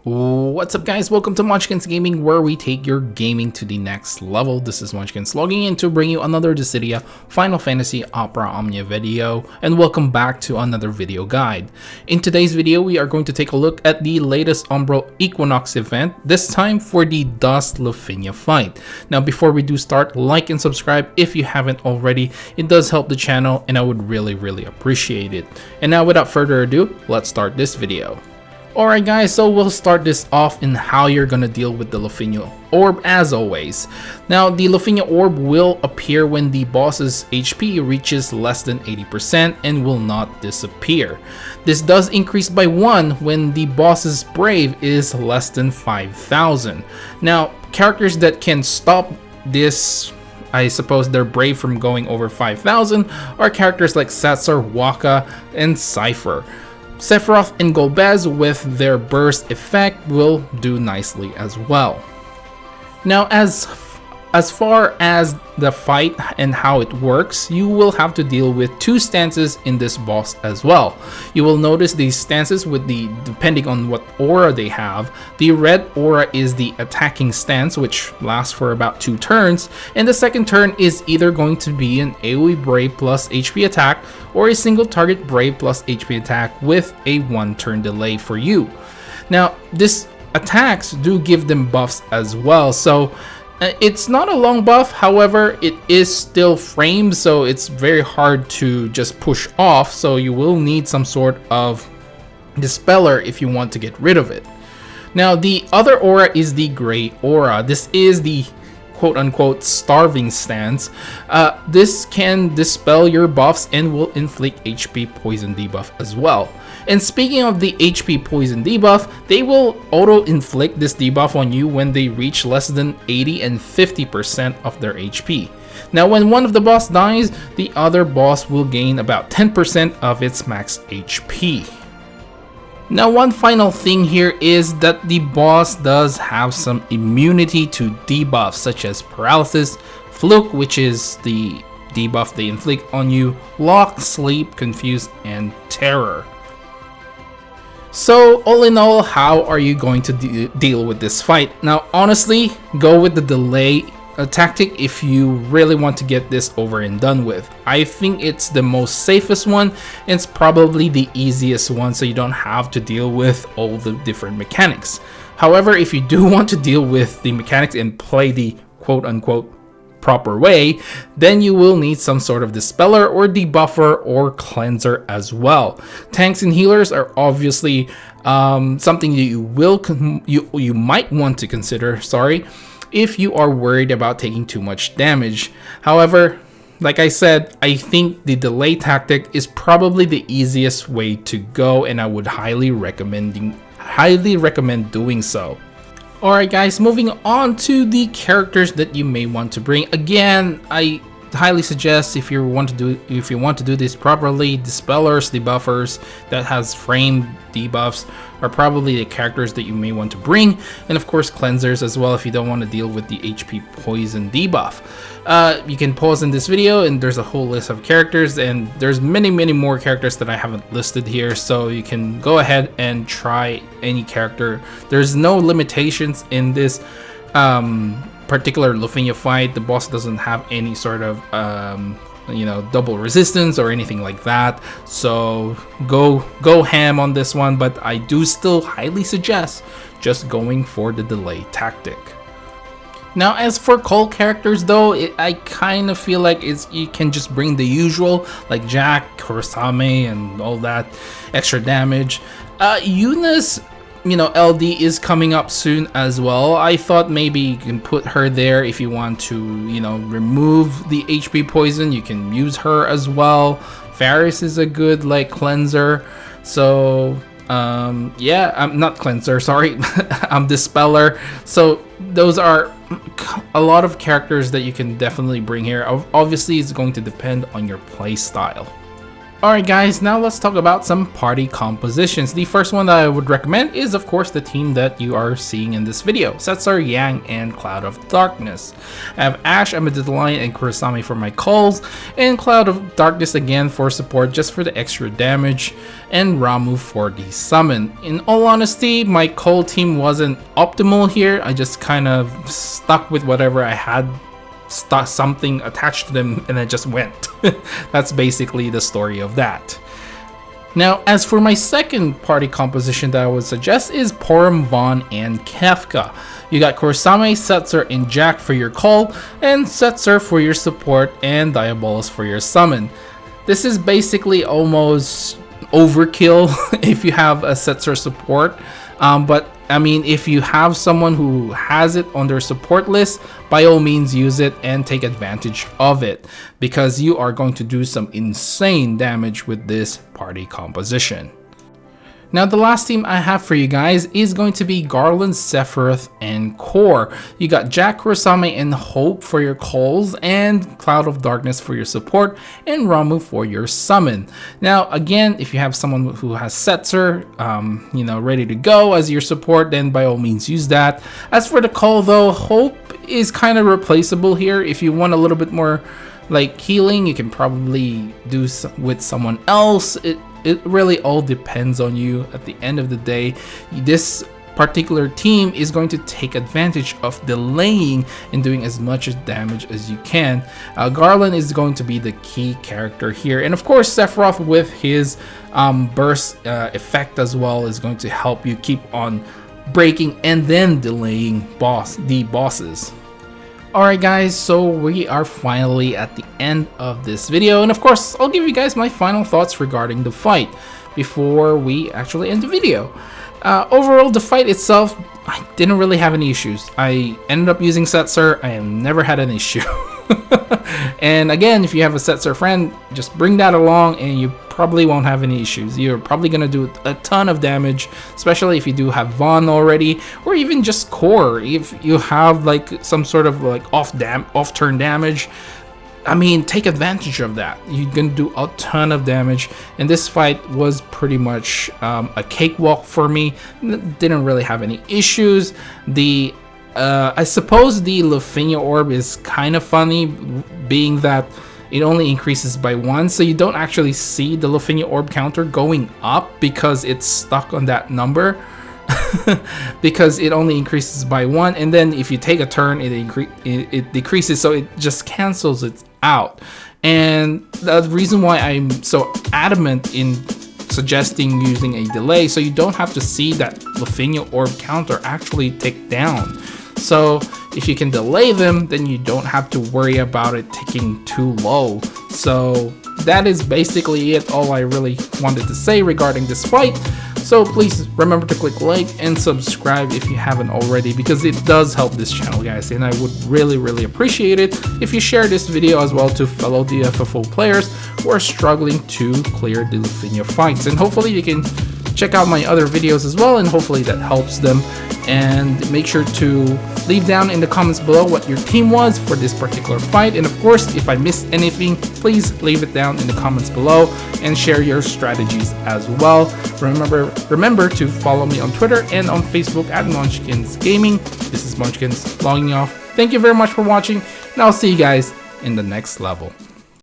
What's up guys, welcome to Munchkins Gaming, where we take your gaming to the next level. This is Munchkins logging in to bring you another Dissidia Final Fantasy Opera Omnia video, and welcome back to another video guide. In today's video, we are going to take a look at the latest Umbral Equinox event, this time for the Dusk LUFENIA fight. Now before we do start, like and subscribe if you haven't already. It does help the channel and I would really appreciate it. And now without further ado, let's start this video. Alright guys, so we'll start this off in how you're gonna deal with the LUFENIA orb as always. Now the LUFENIA orb will appear when the boss's HP reaches less than 80% and will not disappear. This does increase by 1 when the boss's brave is less than 5,000. Now characters that can stop this, I suppose their brave from going over 5,000, are characters like Satsar, Waka, and Cypher. Sephiroth and Golbez with their burst effect will do nicely as well. Now as far as the fight and how it works, you will have to deal with 2 stances in this boss as well. You will notice these stances depending on what aura they have. The red aura is the attacking stance, which lasts for about 2 turns, and the second turn is either going to be an AoE Brave plus HP attack or a single target Brave plus HP attack with a 1 turn delay for you. Now these attacks do give them buffs as well, so it's not a long buff, however it is still framed, so it's very hard to just push off, so you will need some sort of dispeller if you want to get rid of it. Now the other aura is the gray aura. This is the quote-unquote starving stance. This can dispel your buffs and will inflict HP poison debuff as well. And speaking of the HP poison debuff, they will auto-inflict this debuff on you when they reach less than 80 and 50% of their HP. Now when one of the boss dies, the other boss will gain about 10% of its max HP. Now one final thing here is that the boss does have some immunity to debuffs such as paralysis, fluke, which is the debuff they inflict on you, lock, sleep, confuse, and terror. So all in all, how are you going to deal with this fight? Now honestly, go with the delay tactic if you really want to get this over and done with. I think it's the most safest one, and it's probably the easiest one, so you don't have to deal with all the different mechanics. However, if you do want to deal with the mechanics and play the quote-unquote proper way, then you will need some sort of dispeller or debuffer or cleanser as well. Tanks and healers are obviously something that you might want to consider, if you are worried about taking too much damage. However, like I said, I think the delay tactic is probably the easiest way to go, and I would highly recommend doing so. Alright guys, moving on to the characters that you may want to bring. Again, I highly suggest if you want to do this properly, dispellers, debuffers that has framed debuffs are probably the characters that you may want to bring, and of course cleansers as well if you don't want to deal with the HP poison debuff. You can pause in this video and there's a whole list of characters, and there's many more characters that I haven't listed here, so you can go ahead and try any character. There's no limitations in this particular LUFENIA fight. The boss doesn't have any sort of double resistance or anything like that, so go ham on this one, but I do still highly suggest just going for the delay tactic. Now as for call characters though, I kind of feel like you can just bring the usual like Jack, Kurosame, and all that extra damage. Eunice, LD is coming up soon as well. I thought maybe you can put her there if you want to, remove the HP poison. You can use her as well. Varys is a good cleanser. So yeah, I'm not cleanser, sorry. I'm dispeller. So those are a lot of characters that you can definitely bring here. Obviously it's going to depend on your play style. Alright guys, now let's talk about some party compositions. The first one that I would recommend is of course the team that you are seeing in this video, Setzer, Yang, and Cloud of Darkness. I have Ash, Amidalion, and Kurosame for my calls, and Cloud of Darkness again for support just for the extra damage, and Ramuh for the summon. In all honesty, my call team wasn't optimal here. I just kind of stuck with whatever I had something attached to them and it just went. That's basically the story of that. Now, as for my second party composition that I would suggest is Porom, Vaughn, and Kefka. You got Kurosame, Setzer, and Jack for your call, and Setzer for your support, and Diabolus for your summon. This is basically almost overkill if you have a Setzer support, but I mean, if you have someone who has it on their support list, by all means use it and take advantage of it, because you are going to do some insane damage with this party composition. Now, the last team I have for you guys is going to be Garland, Sephiroth, and Core. You got Jack, Kurosame, and Hope for your calls, and Cloud of Darkness for your support, and Ramuh for your summon. Now, again, if you have someone who has Setzer, ready to go as your support, then by all means use that. As for the call though, Hope is kind of replaceable here. If you want a little bit more like healing, you can probably do with someone else. It really all depends on you. At the end of the day, this particular team is going to take advantage of delaying and doing as much damage as you can. Garland is going to be the key character here, and of course Sephiroth with his burst effect as well is going to help you keep on breaking and then delaying the bosses. Alright guys, so we are finally at the end of this video, and of course I'll give you guys my final thoughts regarding the fight before we actually end the video. Overall, the fight itself, I didn't really have any issues. I ended up using Setzer. I have never had an issue. And again, if you have a Setzer friend, just bring that along and you probably won't have any issues. You're probably going to do a ton of damage, especially if you do have Vaughn already, or even just Core. If you have like some sort of like off-turn damage, I mean, take advantage of that. You're gonna do a ton of damage, and this fight was pretty much a cakewalk for me. Didn't really have any issues. I suppose the LUFENIA orb is kind of funny, being that it only increases by 1, so you don't actually see the LUFENIA orb counter going up because it's stuck on that number. Because it only increases by 1, and then if you take a turn it decreases, so it just cancels it out. And the reason why I'm so adamant in suggesting using a delay, so you don't have to see that LUFENIA orb counter actually tick down. So if you can delay them, then you don't have to worry about it ticking too low. So that is basically it, all I really wanted to say regarding this fight. So please remember to click like and subscribe if you haven't already, because it does help this channel, guys, and I would really appreciate it if you share this video as well to fellow Dffoo players who are struggling to clear the LUFENIA fights. And hopefully you can check out my other videos as well, and hopefully that helps them. And make sure to leave down in the comments below what your team was for this particular fight, and of course if I missed anything, please leave it down in the comments below and share your strategies as well. Remember to follow me on Twitter and on Facebook at Munchkins Gaming. This is Munchkins logging off. Thank you very much for watching, and I'll see you guys in the next level.